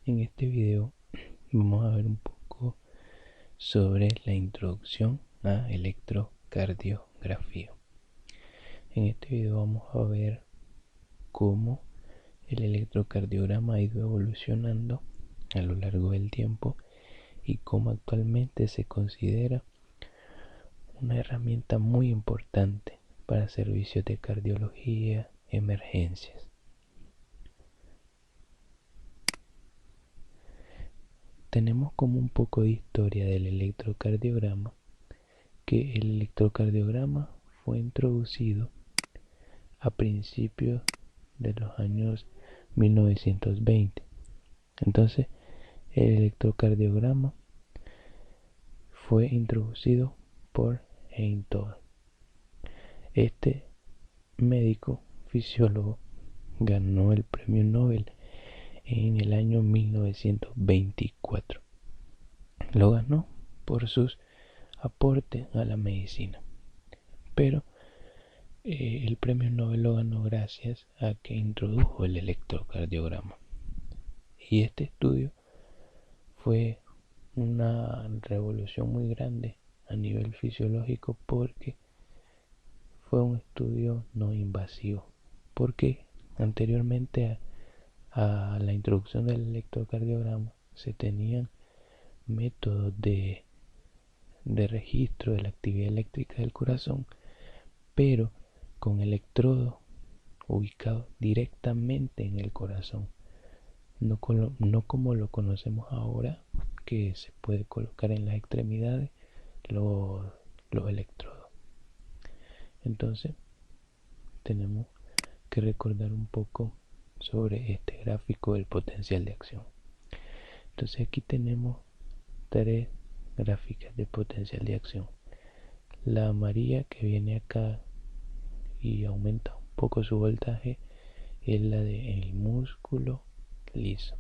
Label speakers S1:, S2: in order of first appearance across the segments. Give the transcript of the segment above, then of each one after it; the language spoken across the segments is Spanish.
S1: En este video vamos a ver un poco sobre la introducción a electrocardiografía. En este video vamos a ver cómo el electrocardiograma ha ido evolucionando a lo largo del tiempo y cómo actualmente se considera una herramienta muy importante para servicios de cardiología, emergencias. Tenemos como un poco de historia del electrocardiograma, que el electrocardiograma fue introducido a principios de los años 1920. Entonces, el electrocardiograma fue introducido por Einthoven. Este médico fisiólogo ganó el premio Nobel en el año 1924. Lo ganó por sus aportes a la medicina, pero el premio Nobel lo ganó gracias a que introdujo el electrocardiograma. Y este estudio fue una revolución muy grande a nivel fisiológico porque fue un estudio no invasivo. Porque anteriormente a la introducción del electrocardiograma se tenían métodos de registro de la actividad eléctrica del corazón, pero con electrodos ubicados directamente en el corazón, no como lo conocemos ahora, que se puede colocar en las extremidades los electrodos. Entonces tenemos que recordar un poco sobre este gráfico del potencial de acción. Entonces aquí tenemos tres gráficas de potencial de acción. La amarilla que viene acá y aumenta un poco su voltaje es la del músculo liso.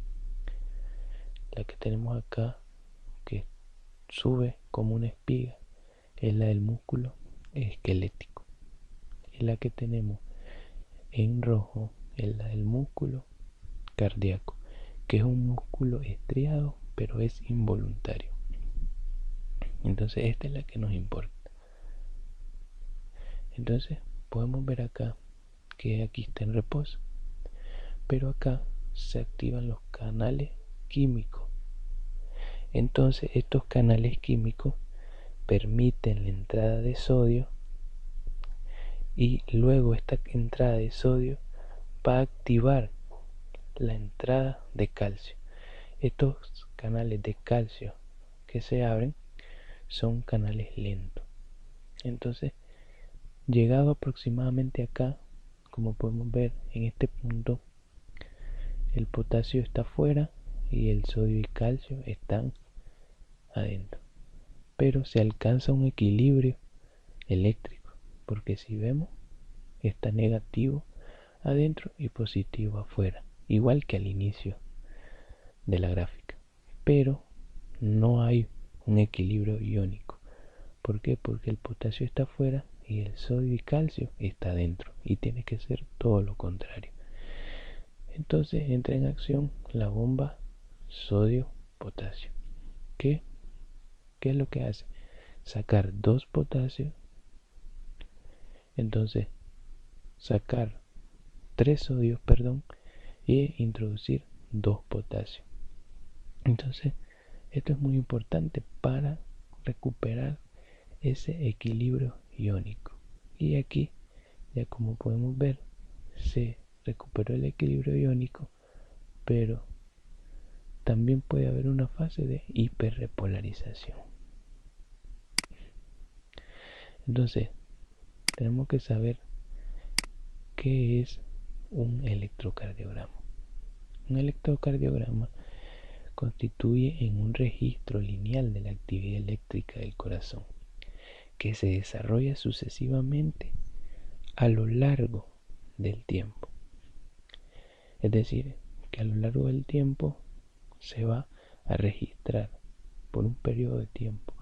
S1: La que tenemos acá que sube como una espiga es la del músculo esquelético. Y la que tenemos en rojo es la del músculo cardíaco, que es un músculo estriado pero es involuntario. Entonces esta es la que nos importa. Entonces podemos ver acá que aquí está en reposo, pero acá se activan los canales químicos. Entonces estos canales químicos permiten la entrada de sodio y luego esta entrada de sodio va a activar la entrada de calcio. Estos canales de calcio que se abren son canales lentos. Entonces, llegado aproximadamente acá, como podemos ver en este punto, el potasio está afuera y el sodio y calcio están adentro. Pero se alcanza un equilibrio eléctrico, porque si vemos, está negativo adentro y positivo afuera, igual que al inicio de la gráfica. Pero no hay un equilibrio iónico. ¿Por qué? Porque el potasio está afuera y el sodio y calcio está adentro, y tiene que ser todo lo contrario. Entonces entra en acción la bomba sodio-potasio. ¿Qué es lo que hace? Sacar dos potasios, entonces sacar tres sodios, y introducir dos potasios. Entonces esto es muy importante para recuperar ese equilibrio iónico. Y aquí, ya como podemos ver, se recuperó el equilibrio iónico, pero también puede haber una fase de hiperrepolarización. Entonces tenemos que saber qué es un electrocardiograma. Un electrocardiograma constituye en un registro lineal de la actividad eléctrica del corazón, que se desarrolla sucesivamente a lo largo del tiempo. Es decir, que a lo largo del tiempo se va a registrar por un periodo de tiempo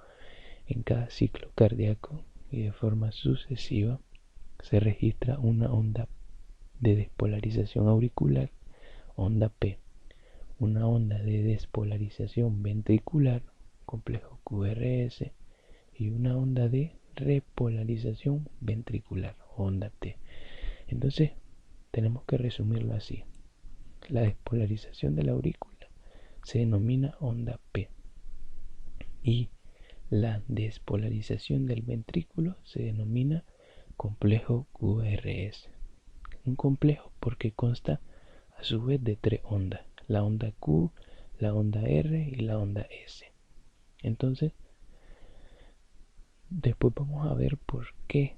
S1: en cada ciclo cardíaco, y de forma sucesiva se registra una onda de despolarización auricular, onda P, una onda de despolarización ventricular, complejo QRS, y una onda de repolarización ventricular, onda T. Entonces, tenemos que resumirlo así. La despolarización de la aurícula se denomina onda P y la despolarización del ventrículo se denomina complejo QRS. Un complejo porque consta a su vez de tres ondas, la onda Q, la onda R y la onda S. Entonces, después vamos a ver por qué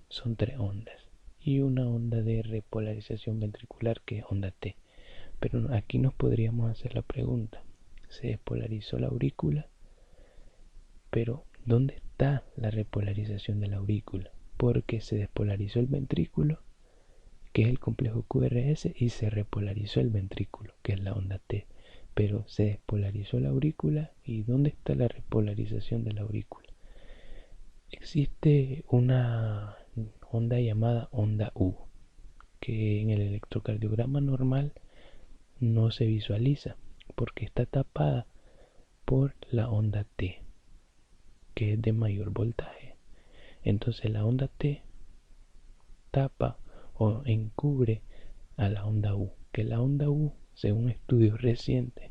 S1: son tres ondas y una onda de repolarización ventricular que es onda T. Pero aquí nos podríamos hacer la pregunta, se despolarizó la aurícula, pero ¿dónde está la repolarización de la aurícula? Porque se despolarizó el ventrículo, que es el complejo QRS, y se repolarizó el ventrículo, que es la onda T. Pero se despolarizó la aurícula, ¿y dónde está la repolarización de la aurícula? Existe una onda llamada onda U, que en el electrocardiograma normal no se visualiza porque está tapada por la onda T, que es de mayor voltaje. Entonces la onda T tapa o encubre a la onda U, que la onda U, según estudios recientes,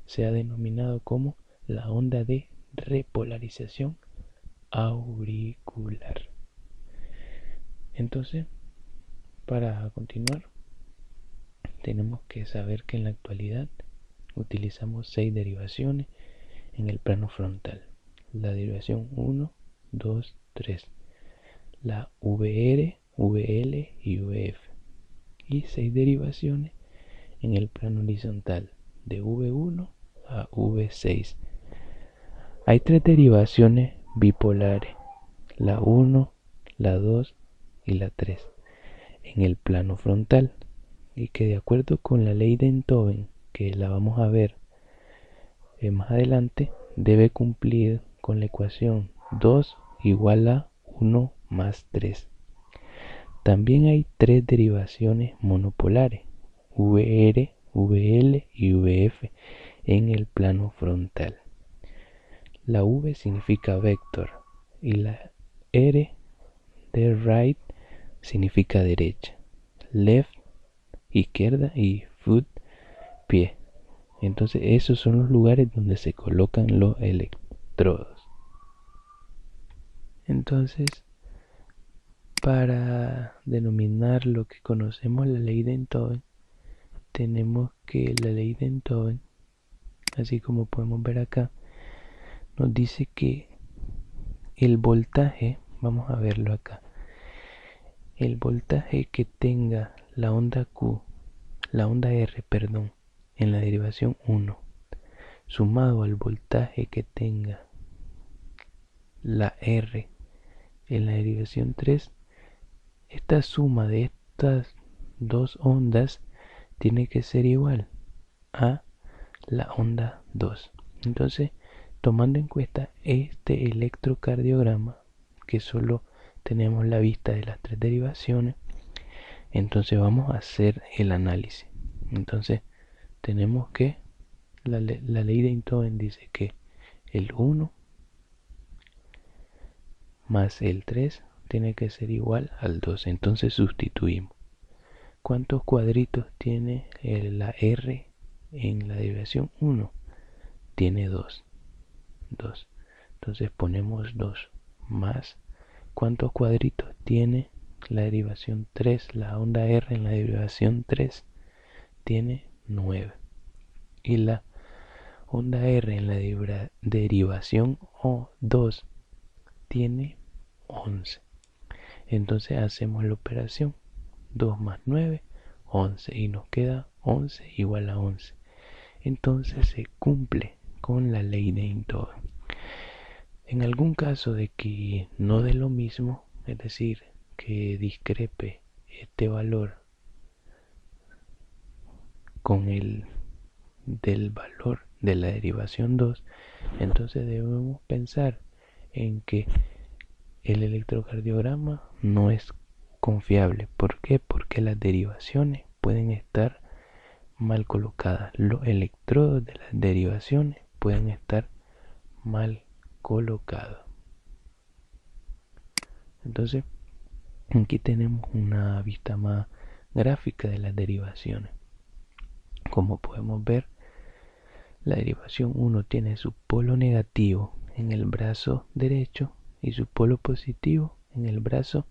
S1: se ha denominado como la onda de repolarización auricular. Entonces, para continuar, tenemos que saber que en la actualidad utilizamos 6 derivaciones en el plano frontal. La derivación 1, 2, 3. La VR, VL y VF. Y 6 derivaciones en el plano horizontal, de V1 a V6. Hay 3 derivaciones bipolares, la 1, la 2 y la 3, en el plano frontal, y que de acuerdo con la ley de Enthoven, que la vamos a ver más adelante, debe cumplir con la ecuación 2 igual a 1 más 3. También hay 3 derivaciones monopolares, VR, VL y VF, en el plano frontal. La V significa vector y la R de right significa derecha, left izquierda y foot pie. Entonces esos son los lugares donde se colocan los electrodos. Entonces, para denominar lo que conocemos la ley de Enthoven, tenemos que la ley de Enthoven, así como podemos ver acá, nos dice que el voltaje, vamos a verlo acá, el voltaje que tenga la onda Q, la onda R, perdón, en la derivación 1, sumado al voltaje que tenga la R en la derivación 3, esta suma de estas dos ondas tiene que ser igual a la onda 2. Entonces, tomando en cuenta este electrocardiograma, que solo tenemos la vista de las 3 derivaciones, entonces vamos a hacer el análisis. Entonces, tenemos que la ley de Enthoven dice que el 1 más el 3 tiene que ser igual al 2. Entonces sustituimos. ¿Cuántos cuadritos tiene la R en la derivación 1? Tiene 2. Entonces ponemos 2 más. ¿Cuántos cuadritos tiene la derivación 3? La onda R en la derivación 3 tiene 9. Y la onda R en la derivación 2 tiene 11. Entonces hacemos la operación 2 más 9, 11, y nos queda 11 igual a 11. Entonces se cumple con la ley de Enthoven. En algún caso de que no dé lo mismo, es decir, que discrepe este valor con el del valor de la derivación 2, entonces debemos pensar en que el electrocardiograma no es confiable. ¿Por qué? Porque las derivaciones pueden estar mal colocadas. Los electrodos de las derivaciones pueden estar mal colocados. Entonces, aquí tenemos una vista más gráfica de las derivaciones. Como podemos ver, la derivación 1 tiene su polo negativo en el brazo derecho y su polo positivo en el brazo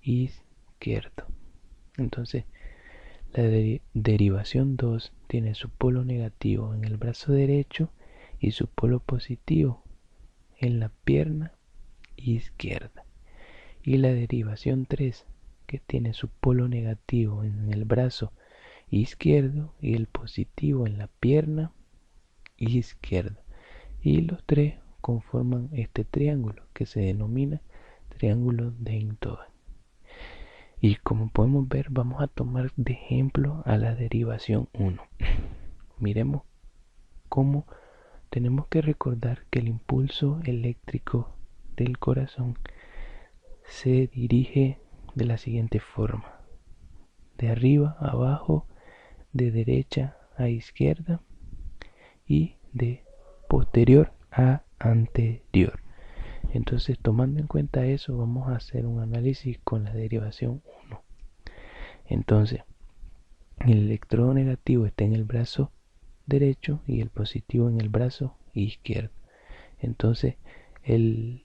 S1: izquierdo. Entonces, la derivación 2 tiene su polo negativo en el brazo derecho y su polo positivo en la pierna izquierda. Y la derivación 3, que tiene su polo negativo en el brazo izquierdo y el positivo en la pierna izquierda. Y los tres conforman este triángulo que se denomina triángulo de Einthoven. Y como podemos ver, vamos a tomar de ejemplo a la derivación 1. Miremos cómo tenemos que recordar que el impulso eléctrico del corazón se dirige de la siguiente forma: de arriba a abajo, de derecha a izquierda y de posterior a anterior. Entonces, tomando en cuenta eso, vamos a hacer un análisis con la derivación 1. Entonces, el electrodo negativo está en el brazo derecho y el positivo en el brazo izquierdo. Entonces, el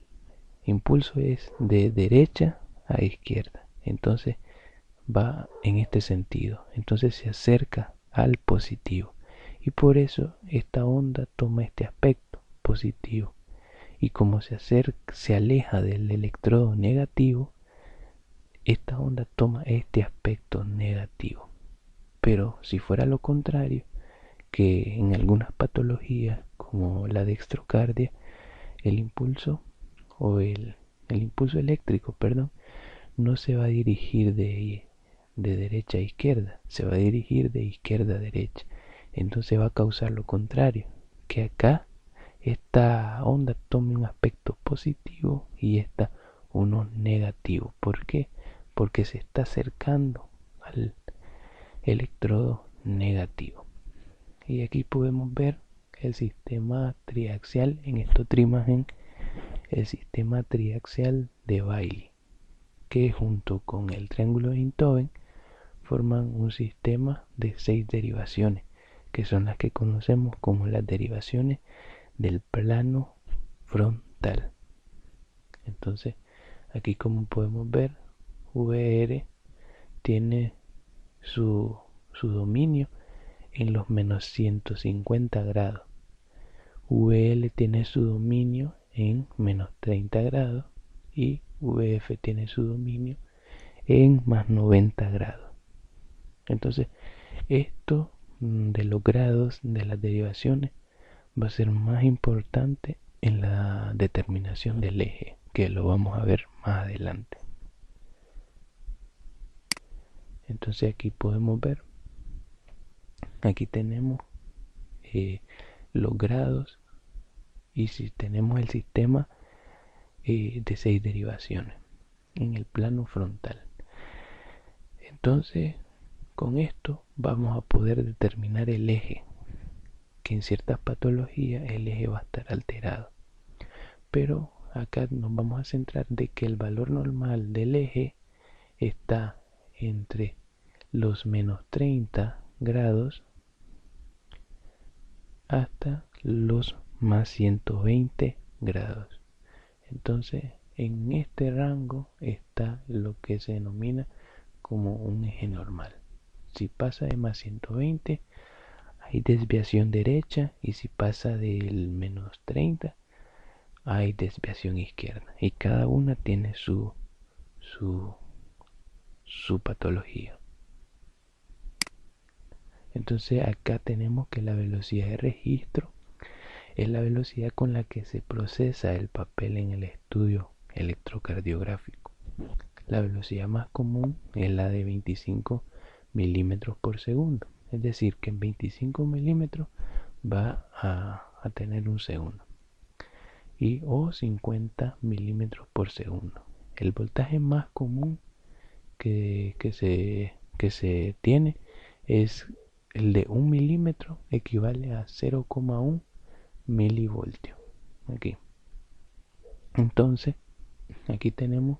S1: impulso es de derecha a izquierda. Entonces, va en este sentido. Entonces, se acerca al positivo. Y por eso esta onda toma este aspecto positivo. Y como se aleja del electrodo negativo, esta onda toma este aspecto negativo. Pero si fuera lo contrario, que en algunas patologías como la dextrocardia, el impulso el impulso eléctrico, no se va a dirigir de derecha a izquierda, se va a dirigir de izquierda a derecha. Entonces va a causar lo contrario, que acá esta onda tome un aspecto positivo y esta uno negativo. ¿Por qué? Porque se está acercando al electrodo negativo. Y aquí podemos ver el sistema triaxial, en esta otra imagen, el sistema triaxial de Bailey, que junto con el triángulo de Einthoven forman un sistema de 6 derivaciones, que son las que conocemos como las derivaciones del plano frontal. Entonces, aquí como podemos ver, VR tiene su dominio en los menos 150 grados. VL tiene su dominio en menos 30 grados y VF tiene su dominio en más 90 grados. Entonces, esto de los grados de las derivaciones va a ser más importante en la determinación del eje, que lo vamos a ver más adelante. Entonces aquí podemos ver, aquí tenemos los grados y si tenemos el sistema de 6 derivaciones en el plano frontal. Entonces, con esto vamos a poder determinar el eje, que en ciertas patologías el eje va a estar alterado. Pero acá nos vamos a centrar de que el valor normal del eje está entre los menos 30 grados hasta los más 120 grados. Entonces, en este rango está lo que se denomina como un eje normal. Si pasa de más 120, hay desviación derecha, y si pasa del menos 30, hay desviación izquierda. Y cada una tiene su patología. Entonces acá tenemos que la velocidad de registro es la velocidad con la que se procesa el papel en el estudio electrocardiográfico. La velocidad más común es la de 25 milímetros por segundo. Es decir, que en 25 milímetros va a tener un segundo. O 50 milímetros por segundo. El voltaje más común que se tiene es el de 1 milímetro equivale a 0,1 milivoltios. Aquí. Entonces, aquí tenemos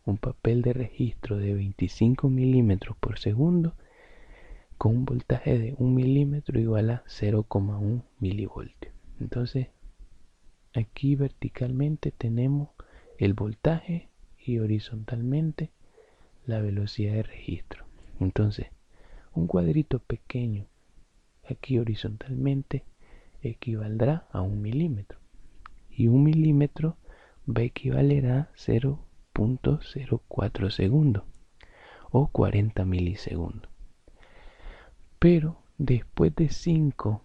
S1: un papel de registro de 25 milímetros por segundo con un voltaje de 1 milímetro igual a 0,1 milivoltios. Entonces, aquí verticalmente tenemos el voltaje y horizontalmente la velocidad de registro. Entonces, un cuadrito pequeño aquí horizontalmente equivaldrá a 1 milímetro. Y 1 milímetro va a equivaler a 0,04 segundos o 40 milisegundos. Pero después de 5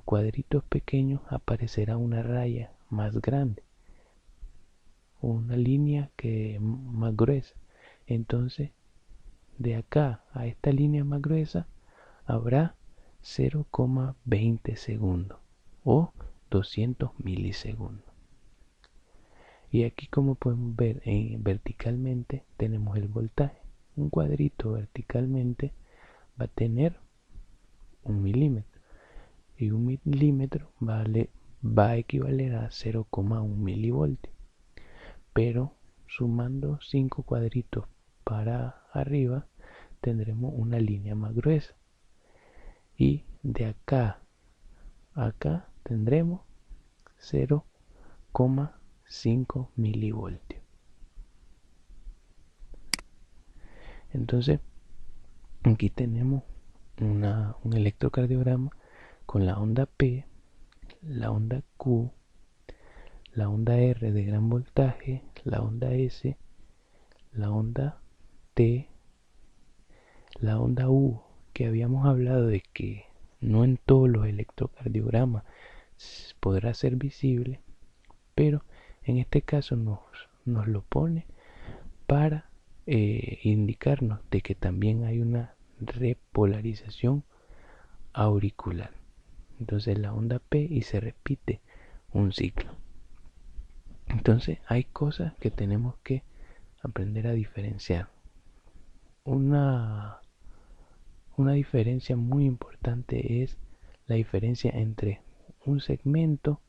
S1: cuadritos pequeños aparecerá una raya más grande, una línea que más gruesa. Entonces, de acá a esta línea más gruesa habrá 0,20 segundos o 200 milisegundos. Y aquí, como podemos ver verticalmente, tenemos el voltaje. Un cuadrito verticalmente va a tener 1 milímetro y 1 milímetro va a equivaler a 0,1 milivoltios. Pero sumando 5 cuadritos para arriba tendremos una línea más gruesa. Y de acá a acá tendremos 0,5 milivoltios. Entonces, aquí tenemos un electrocardiograma con la onda P, la onda Q, la onda R de gran voltaje, la onda S, la onda T, la onda U, que habíamos hablado de que no en todos los electrocardiogramas podrá ser visible, pero en este caso nos lo pone para indicarnos de que también hay una repolarización auricular. Entonces la onda P y se repite un ciclo. Entonces hay cosas que tenemos que aprender a diferenciar. Una diferencia muy importante es la diferencia entre un segmento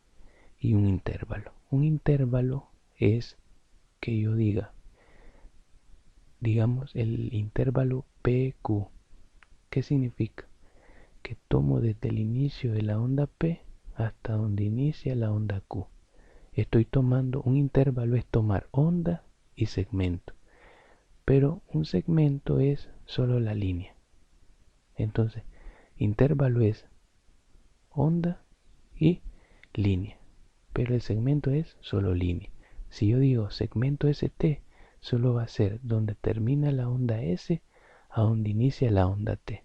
S1: y un intervalo. Un intervalo es que yo digamos el intervalo PQ. ¿Qué significa? Que tomo desde el inicio de la onda P hasta donde inicia la onda Q. Estoy tomando un intervalo, es tomar onda y segmento. Pero un segmento es solo la línea. Entonces, intervalo es onda y línea. Pero el segmento es solo línea. Si yo digo segmento ST, solo va a ser donde termina la onda S a donde inicia la onda T.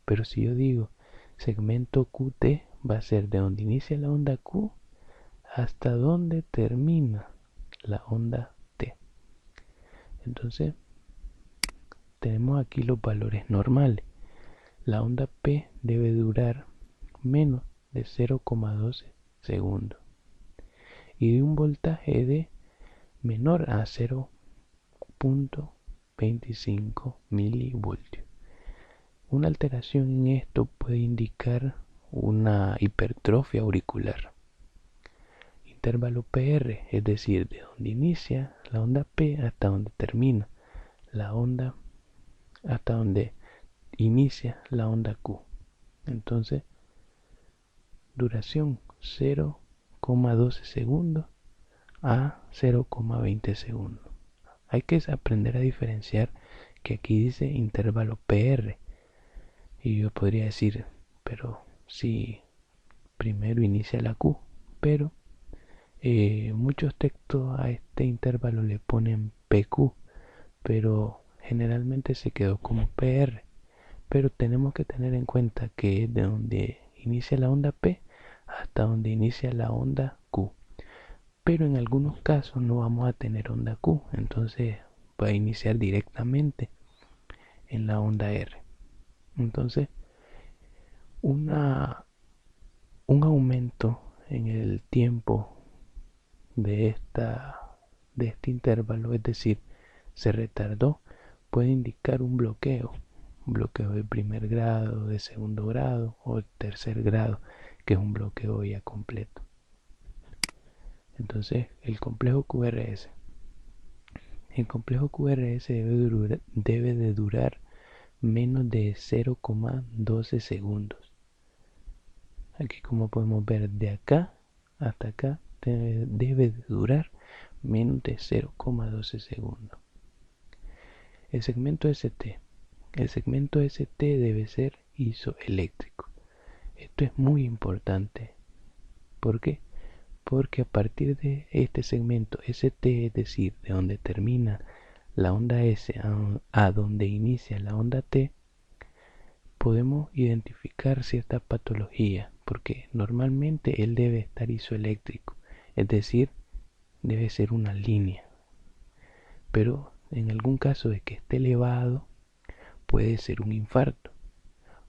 S1: Pero si yo digo segmento QT, va a ser de donde inicia la onda Q hasta donde termina la onda T. Entonces, tenemos aquí los valores normales. La onda P debe durar menos de 0,12 segundos y de un voltaje de menor a 0,25 milivoltios. Una alteración en esto puede indicar una hipertrofia auricular. Intervalo PR, es decir, de donde inicia la onda P hasta donde termina la onda, hasta donde inicia la onda Q. Entonces, duración 0,12 segundos a 0,20 segundos. Hay que aprender a diferenciar que aquí dice intervalo PR. Y yo podría decir, pero si primero inicia la Q, pero muchos textos a este intervalo le ponen PQ, pero generalmente se quedó como PR. Pero tenemos que tener en cuenta que es de donde inicia la onda P hasta donde inicia la onda Q. Pero en algunos casos no vamos a tener onda Q, entonces va a iniciar directamente en la onda R. Entonces, un aumento en el tiempo de este intervalo, es decir, se retardó, puede indicar un bloqueo. un bloqueo de primer grado, de segundo grado o tercer grado, que es un bloqueo ya completo. Entonces, el complejo QRS. El complejo QRS debe de durar menos de 0,12 segundos. Aquí, como podemos ver, de acá hasta acá debe de durar menos de 0,12 segundos. El segmento ST. El segmento ST debe ser isoeléctrico. Esto es muy importante. ¿Por qué? Porque a partir de este segmento ST, es decir, de donde termina la onda S a donde inicia la onda T, podemos identificar cierta patología, porque normalmente él debe estar isoeléctrico, es decir, debe ser una línea. Pero en algún caso de que esté elevado, puede ser un infarto,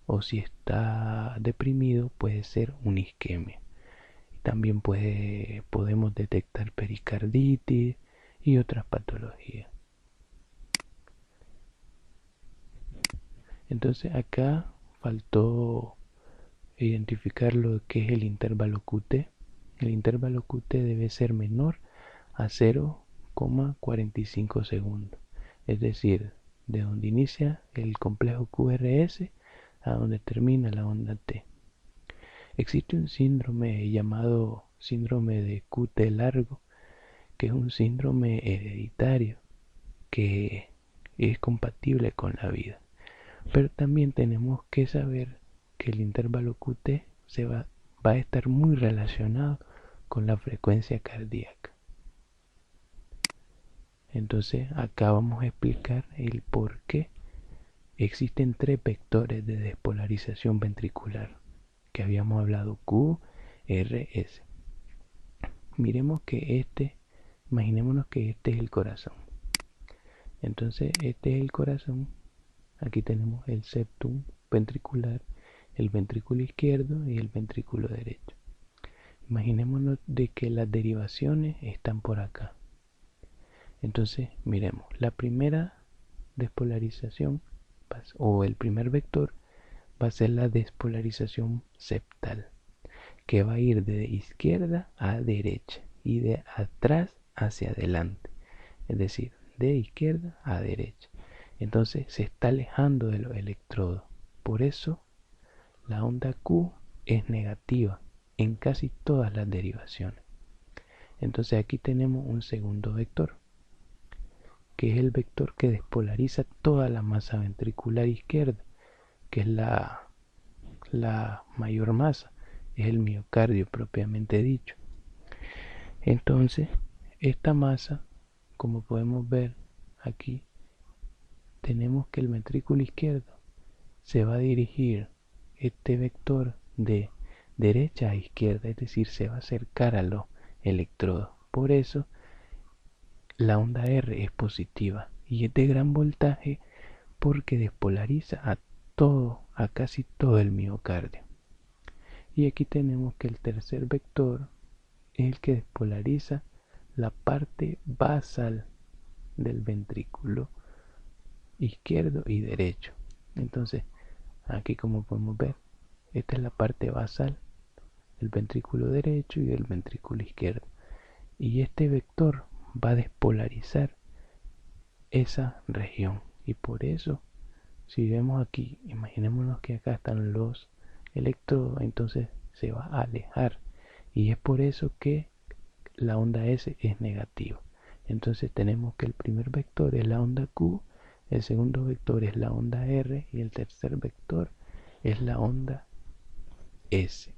S1: o si está deprimido, puede ser una isquemia. También podemos detectar pericarditis y otras patologías. Entonces acá faltó identificar lo que es el intervalo QT. El intervalo QT debe ser menor a 0,45 segundos. Es decir, de donde inicia el complejo QRS a donde termina la onda T. Existe un síndrome llamado síndrome de QT largo, que es un síndrome hereditario que es compatible con la vida. Pero también tenemos que saber que el intervalo QT va a estar muy relacionado con la frecuencia cardíaca. Entonces acá vamos a explicar el por qué existen tres vectores de despolarización ventricular que habíamos hablado: Q, R, S. Miremos que imaginémonos que este es el corazón. Entonces este es el corazón. Aquí tenemos el septum ventricular, el ventrículo izquierdo y el ventrículo derecho. Imaginémonos de que las derivaciones están por acá. Entonces miremos, la primera despolarización o el primer vector va a ser la despolarización septal, que va a ir de izquierda a derecha y de atrás hacia adelante, es decir, de izquierda a derecha. Entonces se está alejando de los electrodos. Por eso la onda Q es negativa en casi todas las derivaciones. Entonces aquí tenemos un segundo vector, que es el vector que despolariza toda la masa ventricular izquierda, que es la mayor masa, es el miocardio propiamente dicho. Entonces, esta masa, como podemos ver aquí, tenemos que el ventrículo izquierdo se va a dirigir este vector de derecha a izquierda, es decir, se va a acercar a los electrodos. Por eso la onda R es positiva y es de gran voltaje porque despolariza a casi todo el miocardio. Y aquí tenemos que el tercer vector es el que despolariza la parte basal del ventrículo izquierdo y derecho. Entonces, aquí, como podemos ver, esta es la parte basal del ventrículo derecho y del ventrículo izquierdo. Y este vector va a despolarizar esa región. Y por eso, si vemos aquí, imaginémonos que acá están los electrodos, entonces se va a alejar. Y es por eso que la onda S es negativa. Entonces tenemos que el primer vector es la onda Q, el segundo vector es la onda R y el tercer vector es la onda S.